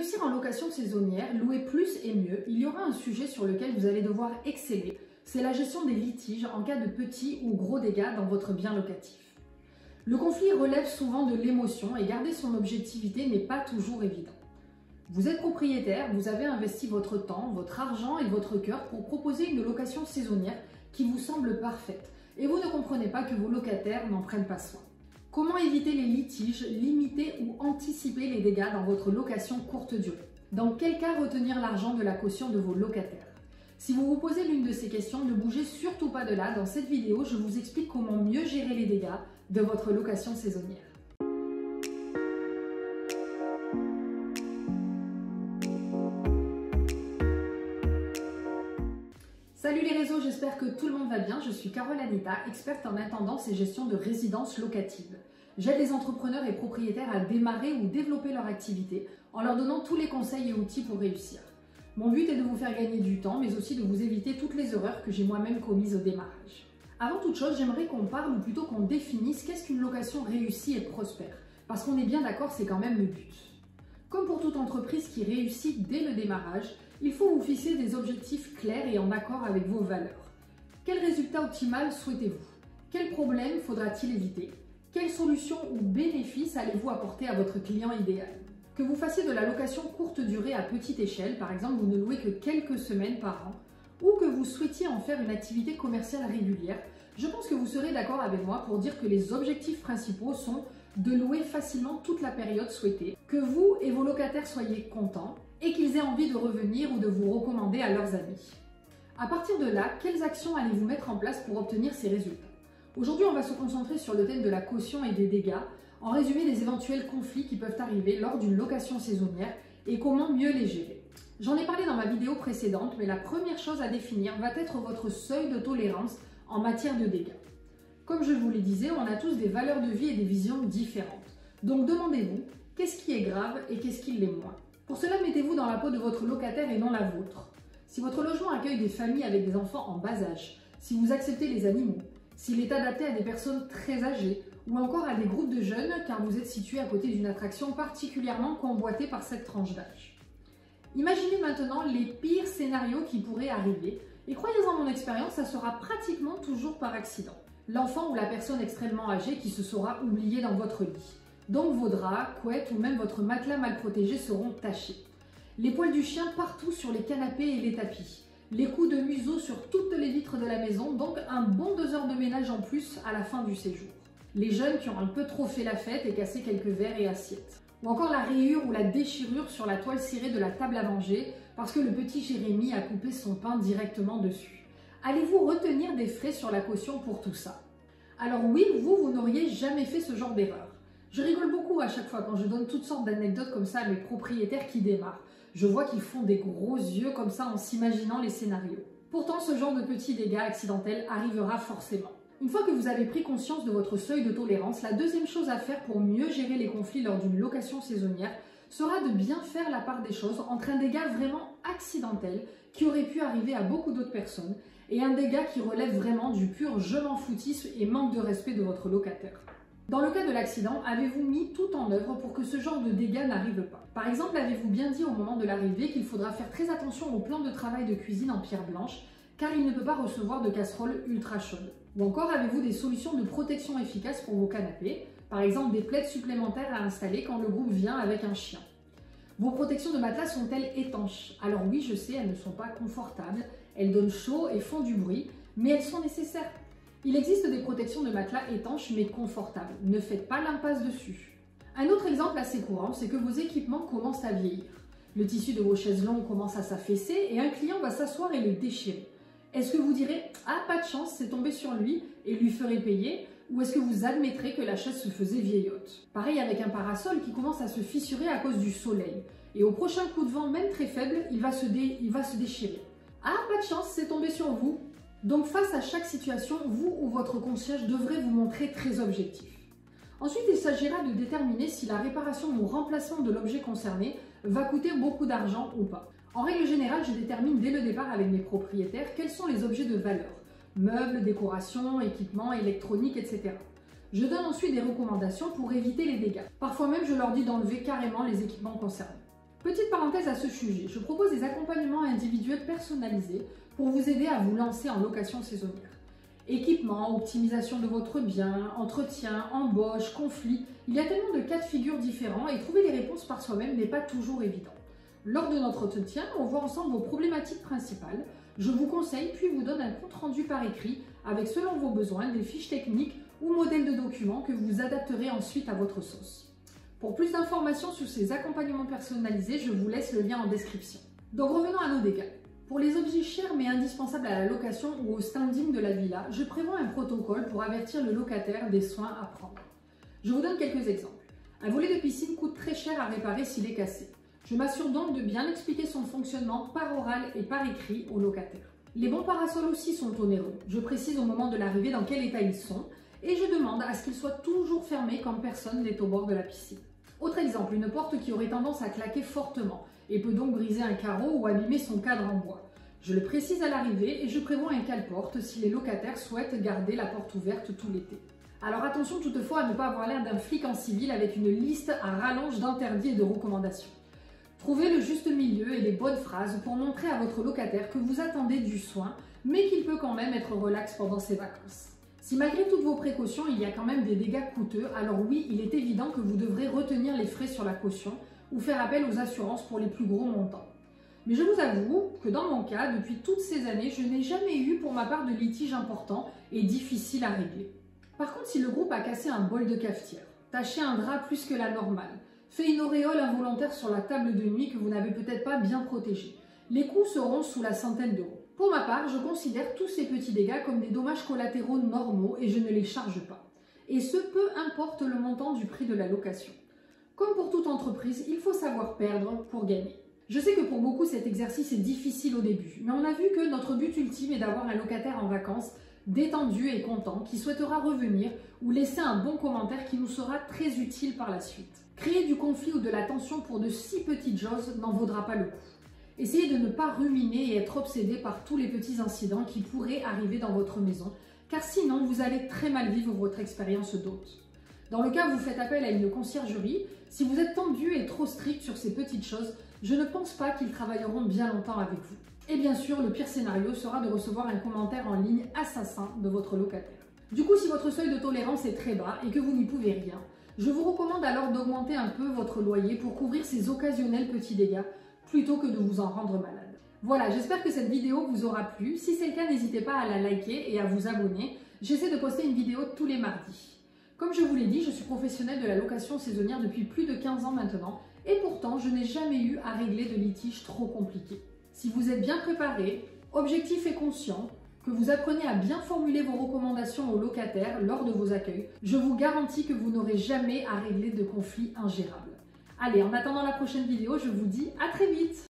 réussir en location saisonnière, louer plus et mieux, il y aura un sujet sur lequel vous allez devoir exceller, c'est la gestion des litiges en cas de petits ou gros dégâts dans votre bien locatif. Le conflit relève souvent de l'émotion et garder son objectivité n'est pas toujours évident. Vous êtes propriétaire, vous avez investi votre temps, votre argent et votre cœur pour proposer une location saisonnière qui vous semble parfaite et vous ne comprenez pas que vos locataires n'en prennent pas soin. Comment éviter les litiges, limiter ou anticiper les dégâts dans votre location courte durée? Dans quel cas retenir l'argent de la caution de vos locataires? Si vous vous posez l'une de ces questions, ne bougez surtout pas de là. Dans cette vidéo, je vous explique comment mieux gérer les dégâts de votre location saisonnière. Salut les réseaux, j'espère que tout le monde va bien. Je suis Carole Anita, experte en intendance et gestion de résidences locatives. J'aide les entrepreneurs et propriétaires à démarrer ou développer leur activité en leur donnant tous les conseils et outils pour réussir. Mon but est de vous faire gagner du temps, mais aussi de vous éviter toutes les erreurs que j'ai moi-même commises au démarrage. Avant toute chose, j'aimerais qu'on parle, ou plutôt qu'on définisse, qu'est-ce qu'une location réussie et prospère. Parce qu'on est bien d'accord, c'est quand même le but. Comme pour toute entreprise qui réussit dès le démarrage, il faut vous fixer des objectifs clairs et en accord avec vos valeurs. Quel résultat optimal souhaitez-vous? Quels problèmes faudra-t-il éviter? Quelles solutions ou bénéfices allez-vous apporter à votre client idéal? Que vous fassiez de la location courte durée à petite échelle, par exemple vous ne louez que quelques semaines par an, ou que vous souhaitiez en faire une activité commerciale régulière, je pense que vous serez d'accord avec moi pour dire que les objectifs principaux sont de louer facilement toute la période souhaitée, que vous et vos locataires soyez contents et qu'ils aient envie de revenir ou de vous recommander à leurs amis. À partir de là, quelles actions allez-vous mettre en place pour obtenir ces résultats? Aujourd'hui, on va se concentrer sur le thème de la caution et des dégâts, en résumé des éventuels conflits qui peuvent arriver lors d'une location saisonnière et comment mieux les gérer. J'en ai parlé dans ma vidéo précédente, mais la première chose à définir va être votre seuil de tolérance en matière de dégâts. Comme je vous le disais, on a tous des valeurs de vie et des visions différentes. Donc demandez-vous, qu'est-ce qui est grave et qu'est-ce qui l'est moins? Pour cela, mettez-vous dans la peau de votre locataire et non la vôtre. Si votre logement accueille des familles avec des enfants en bas âge, si vous acceptez les animaux, s'il est adapté à des personnes très âgées ou encore à des groupes de jeunes car vous êtes situé à côté d'une attraction particulièrement convoitée par cette tranche d'âge. Imaginez maintenant les pires scénarios qui pourraient arriver et croyez-en mon expérience, ça sera pratiquement toujours par accident. L'enfant ou la personne extrêmement âgée qui se sera oubliée dans votre lit. Donc vos draps, couettes ou même votre matelas mal protégé seront tachés. Les poils du chien partout sur les canapés et les tapis. Les coups de museau sur toutes les vitres de la maison, donc un bon 2 heures de ménage en plus à la fin du séjour. Les jeunes qui ont un peu trop fait la fête et cassé quelques verres et assiettes. Ou encore la rayure ou la déchirure sur la toile cirée de la table à manger parce que le petit Jérémy a coupé son pain directement dessus. Allez-vous retenir des frais sur la caution pour tout ça? Alors oui, vous n'auriez jamais fait ce genre d'erreur. Je rigole beaucoup à chaque fois quand je donne toutes sortes d'anecdotes comme ça à mes propriétaires qui démarrent. Je vois qu'ils font des gros yeux comme ça en s'imaginant les scénarios. Pourtant, ce genre de petits dégâts accidentels arrivera forcément. Une fois que vous avez pris conscience de votre seuil de tolérance, la deuxième chose à faire pour mieux gérer les conflits lors d'une location saisonnière sera de bien faire la part des choses entre un dégât vraiment accidentel qui aurait pu arriver à beaucoup d'autres personnes et un dégât qui relève vraiment du pur je m'en foutisme et manque de respect de votre locataire. Dans le cas de l'accident, avez-vous mis tout en œuvre pour que ce genre de dégâts n'arrive pas? Par exemple, avez-vous bien dit au moment de l'arrivée qu'il faudra faire très attention au plan de travail de cuisine en pierre blanche car il ne peut pas recevoir de casserole ultra chaude? Ou encore avez-vous des solutions de protection efficaces pour vos canapés? Par exemple, des plaids supplémentaires à installer quand le groupe vient avec un chien. Vos protections de matelas sont-elles étanches? Alors oui, je sais, elles ne sont pas confortables, elles donnent chaud et font du bruit, mais elles sont nécessaires. Il existe des protections de matelas étanches mais confortables. Ne faites pas l'impasse dessus. Un autre exemple assez courant, c'est que vos équipements commencent à vieillir. Le tissu de vos chaises longues commence à s'affaisser et un client va s'asseoir et le déchirer. Est-ce que vous direz « Ah, pas de chance, c'est tombé sur lui » et lui ferez payer? Ou est-ce que vous admettrez que la chaise se faisait vieillotte? Pareil avec un parasol qui commence à se fissurer à cause du soleil. Et au prochain coup de vent, même très faible, il va se déchirer. Ah, pas de chance, c'est tombé sur vous. Donc face à chaque situation, vous ou votre concierge devrez vous montrer très objectif. Ensuite, il s'agira de déterminer si la réparation ou remplacement de l'objet concerné va coûter beaucoup d'argent ou pas. En règle générale, je détermine dès le départ avec mes propriétaires quels sont les objets de valeur. Meubles, décorations, équipements, électroniques, etc. Je donne ensuite des recommandations pour éviter les dégâts. Parfois même, je leur dis d'enlever carrément les équipements concernés. Petite parenthèse à ce sujet, je propose des accompagnements individuels personnalisés pour vous aider à vous lancer en location saisonnière. Équipement, optimisation de votre bien, entretien, embauche, conflit, il y a tellement de cas de figure différents et trouver les réponses par soi-même n'est pas toujours évident. Lors de notre entretien, on voit ensemble vos problématiques principales. Je vous conseille puis vous donne un compte-rendu par écrit avec selon vos besoins des fiches techniques ou modèles de documents que vous adapterez ensuite à votre sauce. Pour plus d'informations sur ces accompagnements personnalisés, je vous laisse le lien en description. Donc revenons à nos dégâts. Pour les objets chers mais indispensables à la location ou au standing de la villa, je prévois un protocole pour avertir le locataire des soins à prendre. Je vous donne quelques exemples. Un volet de piscine coûte très cher à réparer s'il est cassé. Je m'assure donc de bien expliquer son fonctionnement par oral et par écrit au locataire. Les bons parasols aussi sont onéreux. Je précise au moment de l'arrivée dans quel état ils sont et je demande à ce qu'ils soient toujours fermés quand personne n'est au bord de la piscine. Autre exemple, une porte qui aurait tendance à claquer fortement et peut donc briser un carreau ou abîmer son cadre en bois. Je le précise à l'arrivée et je prévois un cale-porte si les locataires souhaitent garder la porte ouverte tout l'été. Alors attention toutefois à ne pas avoir l'air d'un flic en civil avec une liste à rallonge d'interdits et de recommandations. Trouvez le juste milieu et les bonnes phrases pour montrer à votre locataire que vous attendez du soin, mais qu'il peut quand même être relax pendant ses vacances. Si malgré toutes vos précautions, il y a quand même des dégâts coûteux, alors oui, il est évident que vous devrez retenir les frais sur la caution ou faire appel aux assurances pour les plus gros montants. Mais je vous avoue que dans mon cas, depuis toutes ces années, je n'ai jamais eu pour ma part de litige important et difficile à régler. Par contre, si le groupe a cassé un bol de cafetière, taché un drap plus que la normale, fait une auréole involontaire sur la table de nuit que vous n'avez peut-être pas bien protégée, les coûts seront sous la centaine d'euros. Pour ma part, je considère tous ces petits dégâts comme des dommages collatéraux normaux et je ne les charge pas. Et ce, peu importe le montant du prix de la location. Comme pour toute entreprise, il faut savoir perdre pour gagner. Je sais que pour beaucoup, cet exercice est difficile au début, mais on a vu que notre but ultime est d'avoir un locataire en vacances détendu et content, qui souhaitera revenir ou laisser un bon commentaire qui nous sera très utile par la suite. Créer du conflit ou de la tension pour de si petites choses n'en vaudra pas le coup. Essayez de ne pas ruminer et être obsédé par tous les petits incidents qui pourraient arriver dans votre maison, car sinon vous allez très mal vivre votre expérience d'hôte. Dans le cas où vous faites appel à une conciergerie, si vous êtes tendu et trop strict sur ces petites choses, je ne pense pas qu'ils travailleront bien longtemps avec vous. Et bien sûr, le pire scénario sera de recevoir un commentaire en ligne assassin de votre locataire. Du coup, si votre seuil de tolérance est très bas et que vous n'y pouvez rien, je vous recommande alors d'augmenter un peu votre loyer pour couvrir ces occasionnels petits dégâts plutôt que de vous en rendre malade. Voilà, j'espère que cette vidéo vous aura plu. Si c'est le cas, n'hésitez pas à la liker et à vous abonner. J'essaie de poster une vidéo tous les mardis. Comme je vous l'ai dit, je suis professionnelle de la location saisonnière depuis plus de 15 ans maintenant et pourtant, je n'ai jamais eu à régler de litige trop compliqué. Si vous êtes bien préparé, objectif et conscient, que vous apprenez à bien formuler vos recommandations aux locataires lors de vos accueils, je vous garantis que vous n'aurez jamais à régler de conflits ingérables. Allez, en attendant la prochaine vidéo, je vous dis à très vite!